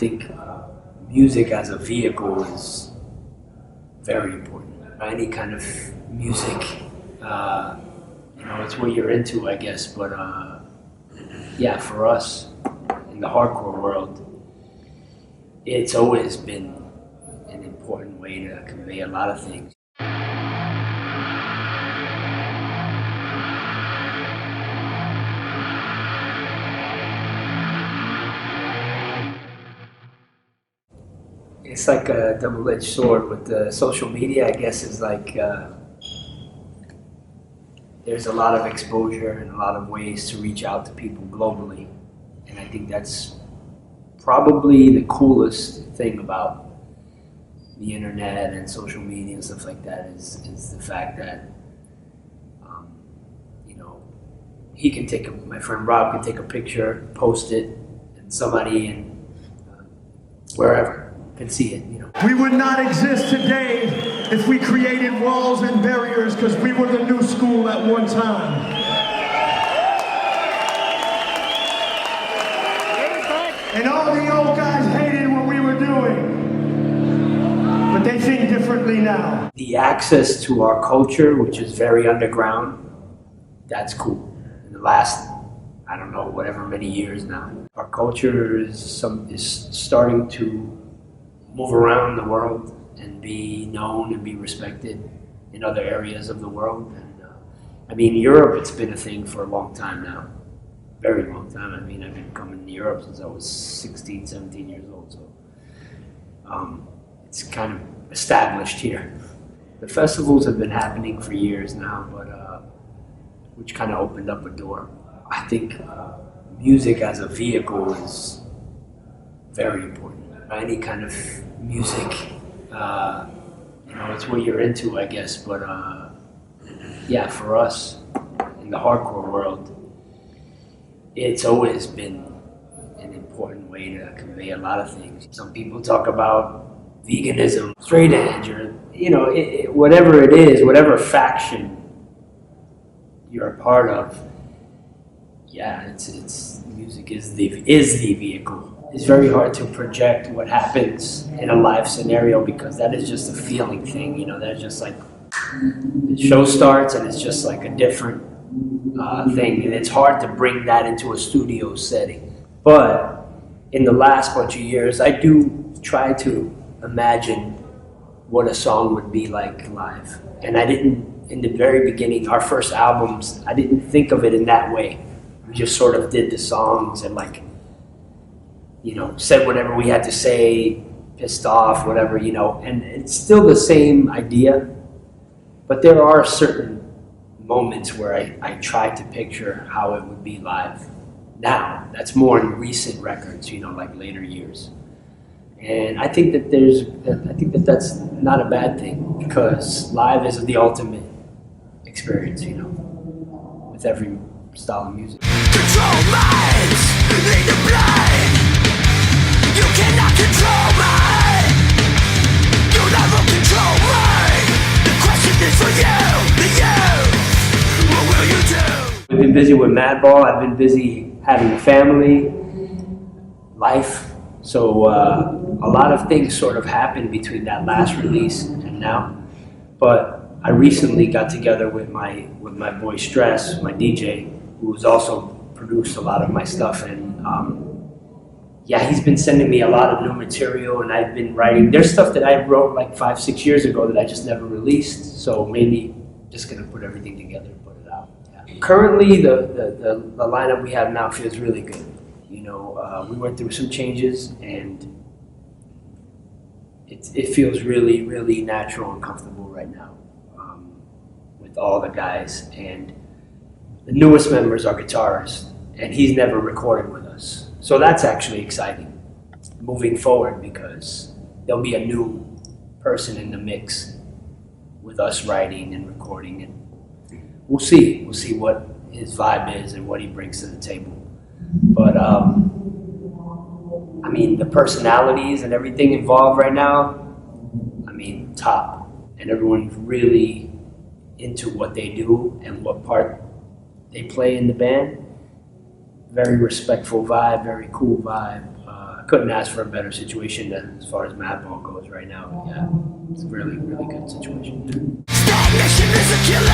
think music as a vehicle is very important. Any kind of music, it's what you're into, I guess. But yeah, for us in the hardcore world, it's always been an important way to convey a lot of things. It's like a double-edged sword with the social media, I guess, is like there's a lot of exposure and a lot of ways to reach out to people globally. And I think that's probably the coolest thing about the internet and social media and stuff like that is the fact that, he can my friend Rob can take a picture, post it, and somebody in wherever can see it, We would not exist today if we created walls and barriers because we were the new school at one time. And all the old guys hated what we were doing. But they think differently now. The access to our culture, which is very underground, that's cool. In the last, I don't know, whatever many years now, our culture is starting to move around the world and be known and be respected in other areas of the world. And Europe, it's been a thing for a long time now. Very long time. I've been coming to Europe since I was 16, 17 years old. So it's kind of established here. The festivals have been happening for years now, but which kind of opened up a door. I think music as a vehicle is very important. Any kind of music, it's what you're into, I guess. But yeah, for us in the hardcore world, it's always been an important way to convey a lot of things. Some people talk about veganism, straight edge, or whatever it is, whatever faction you're a part of. Yeah, it's music is the vehicle. It's very hard to project what happens in a live scenario because that is just a feeling thing. That's just like the show starts and it's just like a different thing, and it's hard to bring that into a studio setting. But in the last bunch of years, I do try to imagine what a song would be like live. And I didn't, in the very beginning, our first albums, I didn't think of it in that way. We just sort of did the songs and said whatever we had to say, pissed off, whatever, and it's still the same idea, but there are certain moments where I try to picture how it would be live. Now, that's more in recent records, like later years. And I think that that's not a bad thing because live is the ultimate experience, with every style of music. Control minds, lead the blind. You cannot control me. You never control me. The question is for you, what will you do? I've been busy with Madball. I've been busy having a family, life. So a lot of things sort of happened between that last release and now. But I recently got together with my boy Stress, my DJ, who's also produced a lot of my stuff, and yeah, he's been sending me a lot of new material, and I've been writing. There's stuff that I wrote like 5-6 years ago that I just never released, so maybe just gonna put everything together and put it out. Yeah. Currently, the lineup we have now feels really good. We went through some changes, and it feels really, really natural and comfortable right now with all the guys. And the newest member is our guitarist, and he's never recorded with us. So that's actually exciting moving forward because there'll be a new person in the mix with us writing and recording, and we'll see what his vibe is and what he brings to the table. But the personalities and everything involved right now, top, and everyone's really into what they do and what part they play in the band. Very respectful vibe, very cool vibe. couldn't ask for a better situation as far as Madball goes right now. Yeah, it's a really, really good situation. Stagnation is a killer.